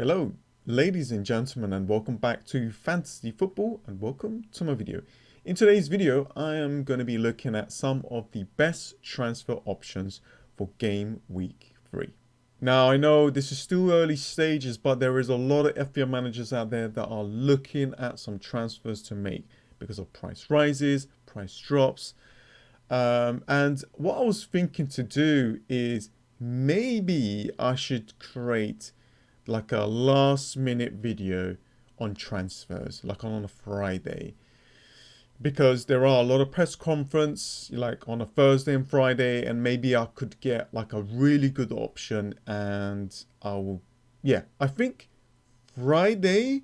Hello, ladies and gentlemen, and welcome back to Fantasy Football, and welcome to my video. In today's video, I am going to be looking at some of the best transfer options for Game Week 3. Now, I know this is still early stages, but there is a lot of FPL managers out there that are looking at some transfers to make because of price rises, price drops. And what I was thinking to do is maybe I should create like a last minute video on transfers, like on a Friday, because there are a lot of press conference like on a Thursday and Friday, and maybe I could get like a really good option, and I think Friday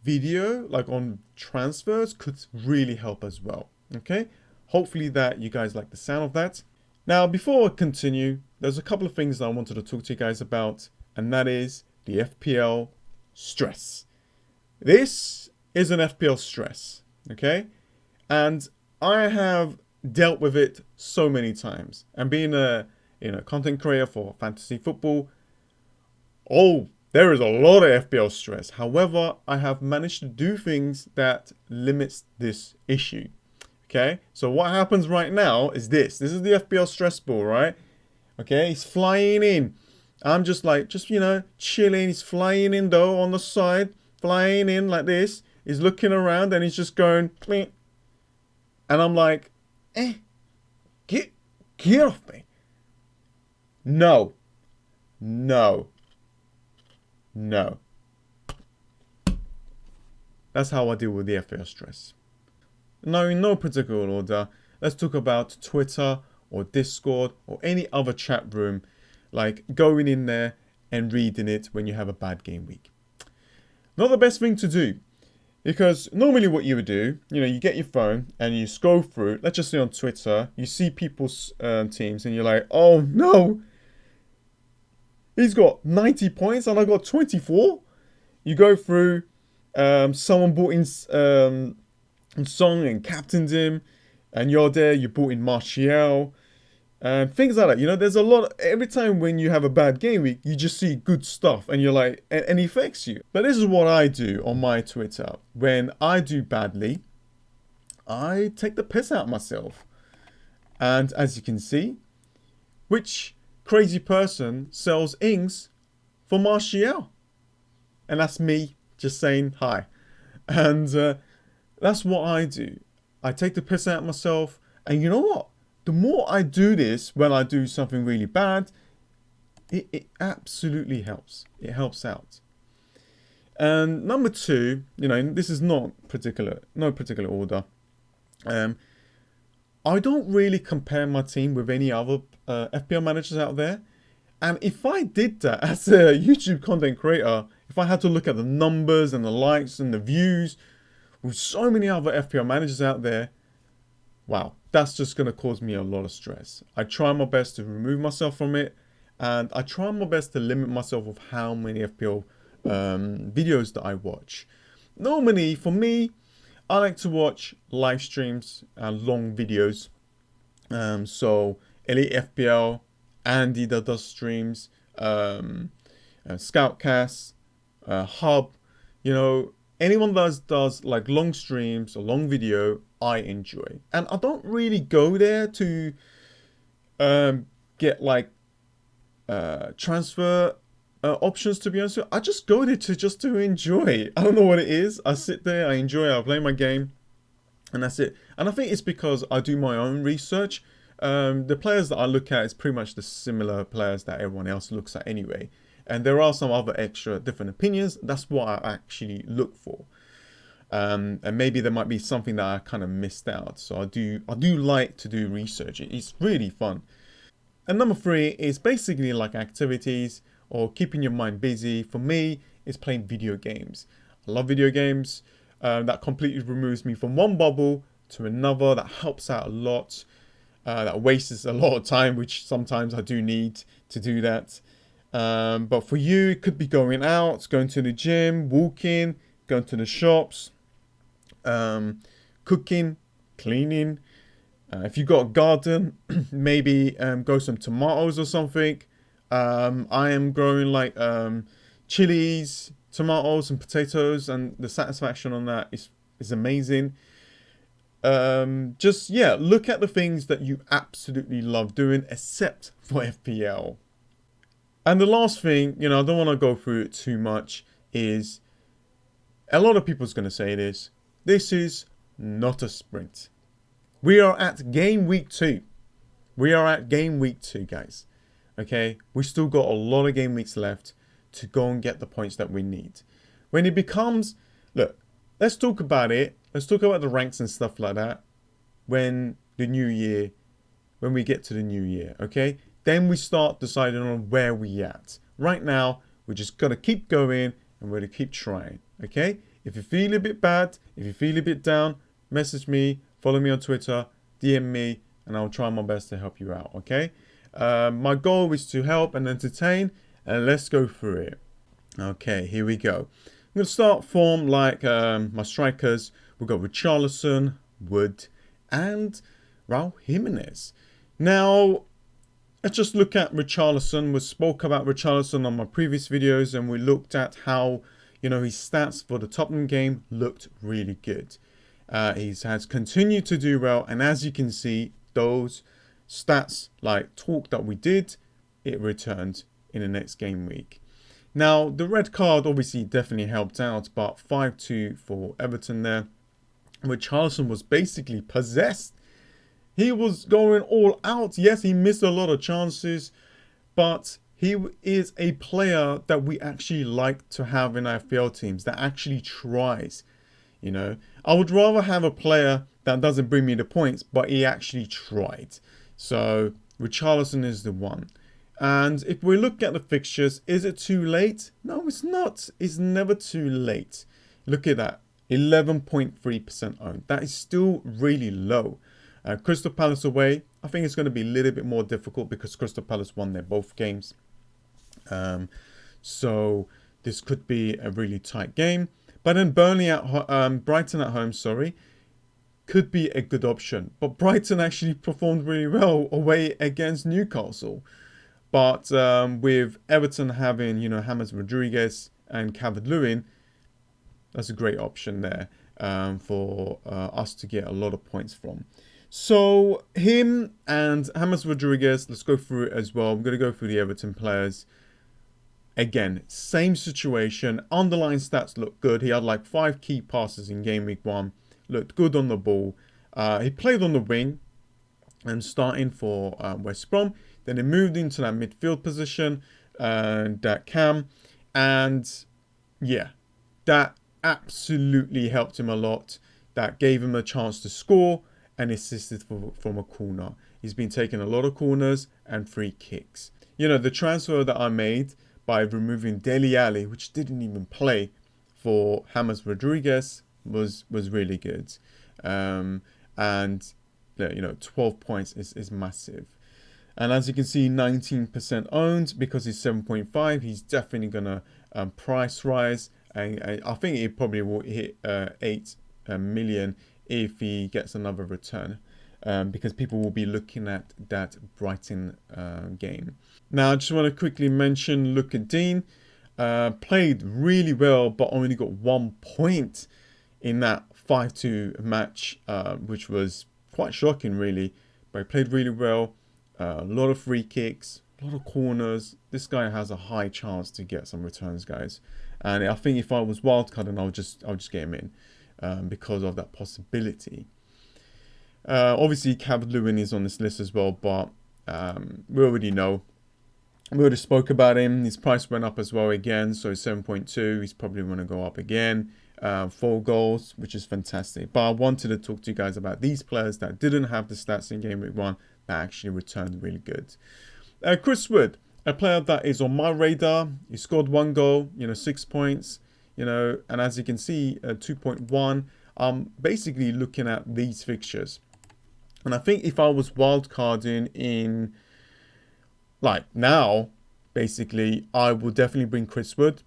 video like on transfers could really help as well. Okay, hopefully that you guys like the sound of that. Now, before I continue, there's a couple of things that I wanted to talk to you guys about, and that is the FPL stress. This is an FPL stress, okay? And I have dealt with it so many times. And being a content creator for fantasy football, there is a lot of FPL stress. However, I have managed to do things that limits this issue. Okay? So what happens right now is this. This is the FPL stress ball, right? Okay, it's flying in. I'm just chilling. He's flying in though on the side, flying in like this. He's looking around and he's just going, Plink. And I'm like, get off me. No. That's how I deal with the FPL stress. Now, in no particular order, let's talk about Twitter or Discord or any other chat room. Like going in there and reading it when you have a bad game week. Not the best thing to do, because normally what you would do, you get your phone and you scroll through, let's just say on Twitter, you see people's teams and you're like, oh no, he's got 90 points and I got 24. You go through, someone bought in Song and captained him, and you're there, you bought in Martial. And things like that, there's a lot. Every time when you have a bad game week, you just see good stuff and you're like, and it affects you. But this is what I do on my Twitter. When I do badly, I take the piss out of myself. And as you can see, which crazy person sells Ings for Martial? And that's me just saying hi. And that's what I do. I take the piss out of myself. And you know what? The more I do this when I do something really bad, it absolutely helps. It helps out. And number two, this is no particular order. I don't really compare my team with any other FPL managers out there. And if I did that as a YouTube content creator, if I had to look at the numbers and the likes and the views with so many other FPL managers out there, wow, that's just going to cause me a lot of stress. I try my best to remove myself from it, and I try my best to limit myself of how many FPL videos that I watch. Normally, for me, I like to watch live streams and long videos. So, Elite FPL, Andy that does streams, Scoutcast, Hub, anyone that does like long streams or long video, I enjoy. And I don't really go there to get like transfer options, to be honest with you. I just go there to enjoy. I don't know what it is. I sit there, I enjoy, I play my game, and that's it. And I think it's because I do my own research. The players that I look at is pretty much the similar players that everyone else looks at anyway. And there are some other extra different opinions. That's what I actually look for. And maybe there might be something that I kind of missed out. So I do like to do research. It's really fun. And number three is basically like activities or keeping your mind busy. For me, it's playing video games. I love video games. That completely removes me from one bubble to another. That helps out a lot. That wastes a lot of time, which sometimes I do need to do that. But for you, it could be going out, going to the gym, walking, going to the shops, cooking, cleaning. If you got a garden, maybe grow some tomatoes or something. I am growing like chilies, tomatoes and potatoes, and the satisfaction on that is amazing. Just, yeah, look at the things that you absolutely love doing, except for FPL. And the last thing, you know, I don't want to go through it too much, is a lot of people's going to say this is not a sprint. We are at game week 2. We are at game week 2, guys. Okay, we still got a lot of game weeks left to go and get the points that we need. When it becomes, look, let's talk about it. Let's talk about the ranks and stuff like that when we get to the new year, okay? Then we start deciding on where we at. Right now, we're just gonna keep going and we're gonna keep trying, okay? If you feel a bit bad, if you feel a bit down, message me, follow me on Twitter, DM me, and I'll try my best to help you out, okay? My goal is to help and entertain, and let's go through it. Okay, here we go. I'm going to start from like my strikers. We've got Richarlison, Wood, and Raul Jimenez. Now, let's just look at Richarlison. We spoke about Richarlison on my previous videos, and we looked at how, you know, his stats for the Tottenham game looked really good. He has continued to do well, and as you can see, those stats like talk that we did, it returned in the next game week. Now, the red card obviously definitely helped out, but 5-2 for Everton there. Richarlison was basically possessed. He was going all out. Yes, he missed a lot of chances, but he is a player that we actually like to have in our FPL teams, that actually tries. You know, I would rather have a player that doesn't bring me the points, but he actually tried. So Richarlison is the one. And if we look at the fixtures, is it too late? No, it's not. It's never too late. Look at that, 11.3% owned. That is still really low. Crystal Palace away, I think it's going to be a little bit more difficult because Crystal Palace won their both games. So this could be a really tight game. But then Brighton at home, could be a good option. But Brighton actually performed really well away against Newcastle. But with Everton having, you know, James Rodriguez and Calvert-Lewin, that's a great option there for us to get a lot of points from. So him and James Rodriguez, let's go through it as well. I'm going to go through the Everton players. Again, same situation. Underlying stats look good. He had like 5 key passes in game week 1. Looked good on the ball. He played on the wing and starting for West Brom. Then he moved into that midfield position, that cam. And yeah, that absolutely helped him a lot. That gave him a chance to score and assisted from a corner. He's been taking a lot of corners and free kicks. You know, the transfer that I made by removing Dele Alli, which didn't even play, for James Rodriguez was really good. And you know, 12 points is massive. And as you can see, 19% owned because he's 7.5. He's definitely gonna price rise, and I think he probably will hit 8 million if he gets another return, because people will be looking at that Brighton game. Now, I just want to quickly mention Luca Dean. Played really well, but only got 1 point in that 5-2 match, which was quite shocking, really. But he played really well. A lot of free kicks, a lot of corners. This guy has a high chance to get some returns, guys. And I think if I was wildcarding, I'll just get him in because of that possibility. Obviously, Calvert-Lewin is on this list as well, but we already know. We already spoke about him. His price went up as well again, so 7.2. He's probably going to go up again. 4 goals, which is fantastic. But I wanted to talk to you guys about these players that didn't have the stats in game week 1 that actually returned really good. Chris Wood, a player that is on my radar. He scored 1 goal, you know, 6 points, you know, and as you can see, 2.1. I'm basically looking at these fixtures. And I think if I was wildcarding in, like now, basically, I will definitely bring Chris Wood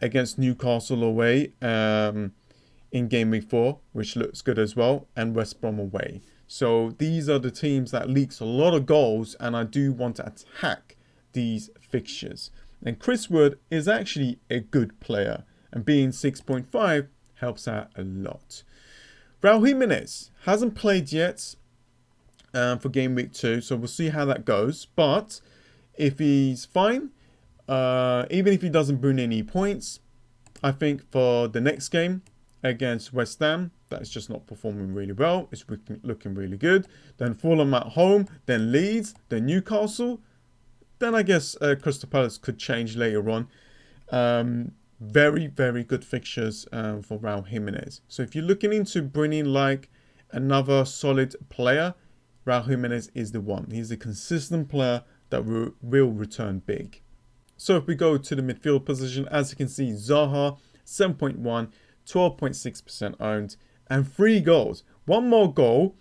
against Newcastle away in game week 4, which looks good as well, and West Brom away. So these are the teams that leaks a lot of goals, and I do want to attack these fixtures. And Chris Wood is actually a good player. And being 6.5 helps out a lot. Raul Jimenez hasn't played yet for Game Week 2, so we'll see how that goes. But if he's fine, even if he doesn't bring any points, I think for the next game against West Ham, that's just not performing really well. It's looking really good. Then Fulham at home, then Leeds, then Newcastle. Then I guess Crystal Palace could change later on. Very, very good fixtures for Raul Jimenez. So if you're looking into bringing like another solid player, Raul Jimenez is the one. He's a consistent player that will return big. So if we go to the midfield position, as you can see, Zaha, 7.1, 12.6% owned, and 3 goals. 1 more goal.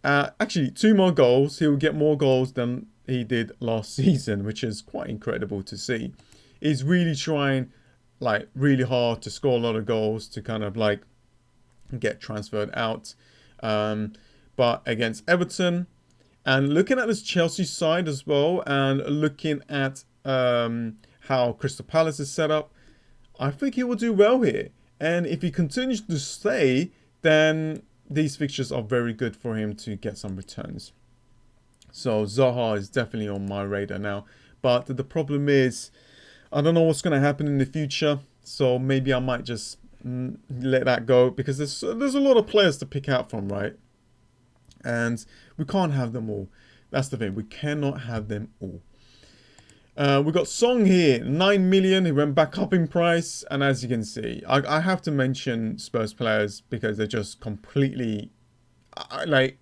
Actually, 2 more goals. He will get more goals than he did last season, which is quite incredible to see. He's really trying like really hard to score a lot of goals to kind of like get transferred out. But against Everton, and looking at this Chelsea side as well, and looking at how Crystal Palace is set up, I think he will do well here. And if he continues to stay, then these fixtures are very good for him to get some returns. So Zaha is definitely on my radar now. But the problem is, I don't know what's going to happen in the future. So maybe I might just let that go, because there's a lot of players to pick out from, right? And we can't have them all. That's the thing. We cannot have them all. We got Song here, 9 million. He went back up in price. And as you can see, I have to mention Spurs players because they're just completely... like,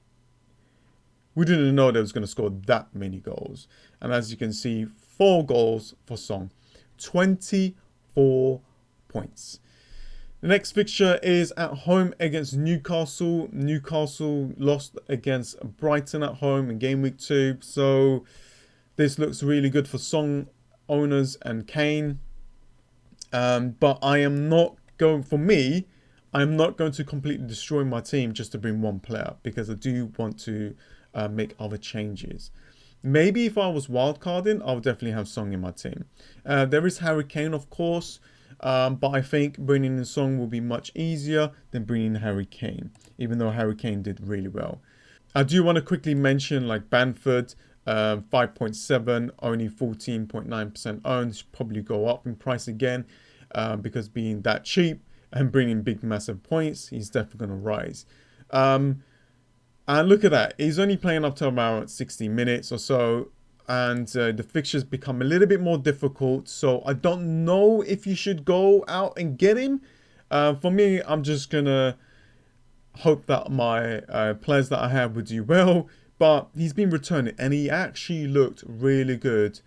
we didn't know they was going to score that many goals. And as you can see, 4 goals for Song. 24 points. The next fixture is at home against Newcastle. Newcastle lost against Brighton at home in Game Week 2. So this looks really good for Song owners and Kane. But I am not going, for me, I'm not going to completely destroy my team just to bring one player, because I do want to make other changes. Maybe if I was wildcarding, I would definitely have Song in my team. There is Harry Kane, of course. But I think bringing in Song will be much easier than bringing Harry Kane, even though Harry Kane did really well. I do want to quickly mention like Bamford, 5.7, only 14.9% owned. Should probably go up in price again, because being that cheap and bringing big massive points, he's definitely going to rise. And look at that, he's only playing up to around 60 minutes or so. And the fixtures become a little bit more difficult. So I don't know if you should go out and get him. For me, I'm just going to hope that my players that I have would do well. But he's been returning, and he actually looked really good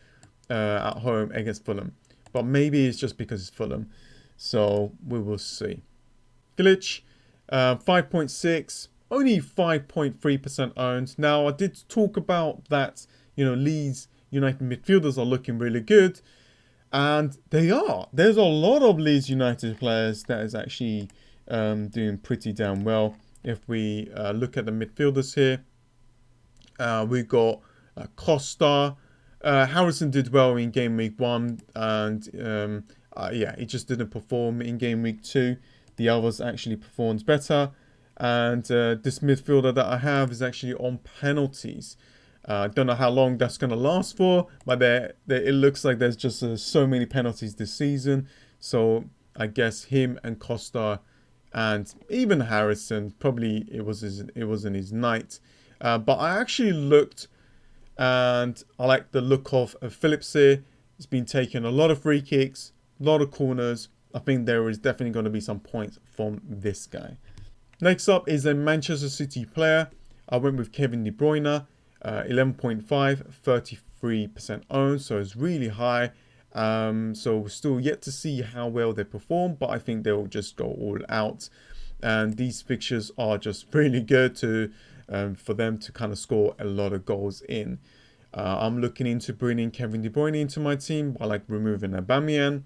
at home against Fulham. But maybe it's just because it's Fulham. So we will see. Glitch, 5.6, only 5.3% owned. Now, I did talk about that. You know, Leeds United midfielders are looking really good. And they are. There's a lot of Leeds United players that is actually doing pretty damn well. If we look at the midfielders here, we got Costa. Harrison did well in Game Week 1. And yeah, he just didn't perform in Game Week 2. The others actually performed better. And this midfielder that I have is actually on penalties. I don't know how long that's going to last for, but it looks like there's just so many penalties this season. So I guess him and Costa and even Harrison, probably it wasn't his night. But I actually looked, and I like the look of Phillips here. He's been taking a lot of free kicks, a lot of corners. I think there is definitely going to be some points from this guy. Next up is a Manchester City player. I went with Kevin De Bruyne. 11.5, 33% owned, so it's really high. So we're still yet to see how well they perform, but I think they'll just go all out. And these fixtures are just really good to for them to kind of score a lot of goals in. I'm looking into bringing Kevin De Bruyne into my team by like removing Aubameyang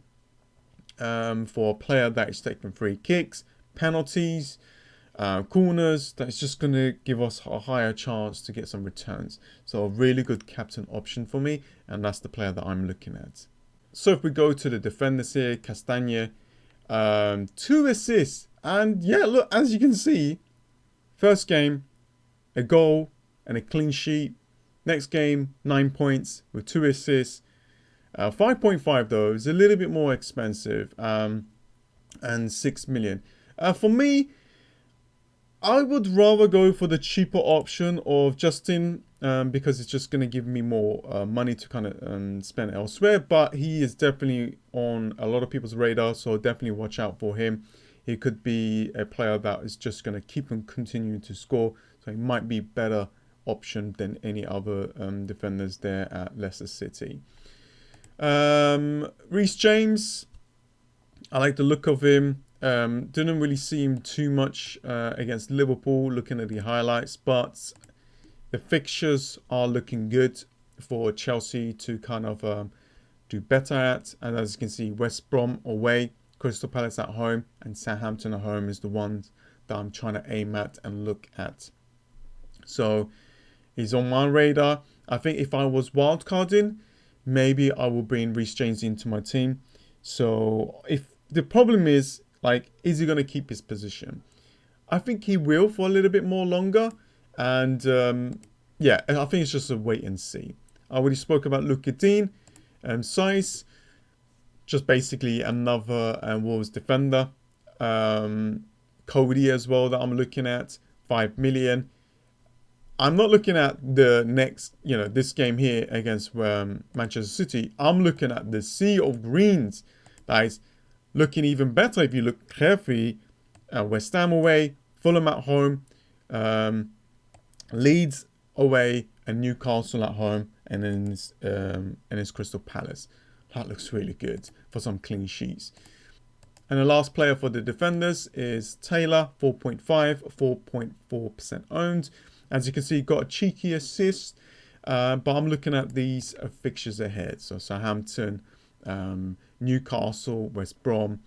for a player that is taking free kicks, penalties, corners. That's just going to give us a higher chance to get some returns. So a really good captain option for me, and that's the player that I'm looking at. So if we go to the defenders here, Castagne, 2 assists. And yeah, look, as you can see, first game, a goal and a clean sheet. Next game, 9 points with 2 assists. 5.5 though is a little bit more expensive, and 6 million. For me, I would rather go for the cheaper option of Justin, because it's just going to give me more money to kind of spend elsewhere. But he is definitely on a lot of people's radar, so definitely watch out for him. He could be a player that is just going to keep on continuing to score, so he might be better option than any other defenders there at Leicester City. Reece James, I like the look of him. Didn't really see him too much against Liverpool, looking at the highlights, but the fixtures are looking good for Chelsea to kind of do better at. And as you can see, West Brom away, Crystal Palace at home, and Southampton at home is the ones that I'm trying to aim at and look at. So he's on my radar. I think if I was wildcarding, maybe I will bring Reece James into my team. So if the problem is, like, is he going to keep his position? I think he will for a little bit more longer. And yeah, I think it's just a wait and see. I already spoke about Luka Dean and Size. Just basically another Wolves defender. Cody as well that I'm looking at. 5 million. I'm not looking at the next, this game here against Manchester City. I'm looking at the sea of greens. That is looking even better if you look carefully. West Ham away, Fulham at home, Leeds away, and Newcastle at home, and then it's Crystal Palace. That looks really good for some clean sheets. And the last player for the defenders is Taylor, 4.5, 4.4% owned. As you can see, got a cheeky assist, but I'm looking at these fixtures ahead. So Southampton, Newcastle, West Brom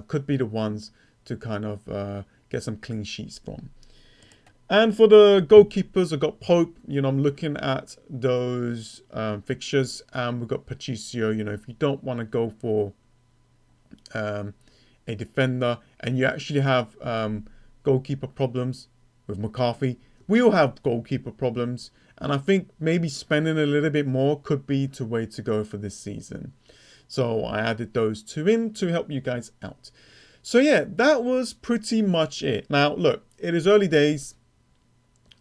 could be the ones to kind of get some clean sheets from. And for the goalkeepers, I've got Pope. I'm looking at those fixtures, and we've got Patricio. If you don't want to go for a defender and you actually have goalkeeper problems with McCarthy, we all have goalkeeper problems, and I think maybe spending a little bit more could be the way to go for this season. So I added those two in to help you guys out. So yeah, that was pretty much it. Now look, it is early days.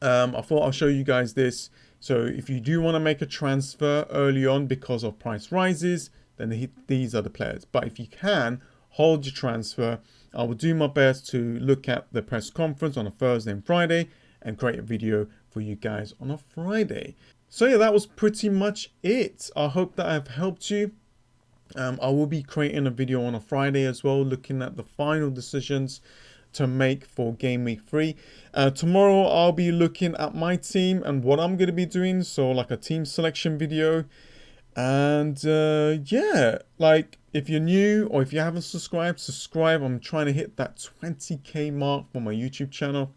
I thought I'll show you guys this. So if you do want to make a transfer early on because of price rises, then these are the players. But if you can, hold your transfer. I will do my best to look at the press conference on a Thursday and Friday and create a video for you guys on a Friday. So yeah, that was pretty much it. I hope that I've helped you. I will be creating a video on a Friday as well, looking at the final decisions to make for Game Week 3. Tomorrow I'll be looking at my team and what I'm going to be doing, so like a team selection video. And yeah, like if you're new or if you haven't subscribed, subscribe. I'm trying to hit that 20k mark for my YouTube channel,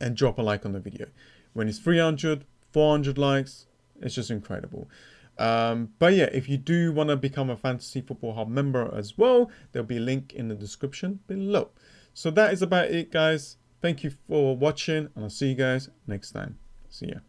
and drop a like on the video. When it's 300, 400 likes, it's just incredible. But yeah, if you do want to become a Fantasy Football Hub member as well, there'll be a link in the description below. So that is about it, guys. Thank you for watching, and I'll see you guys next time. See ya.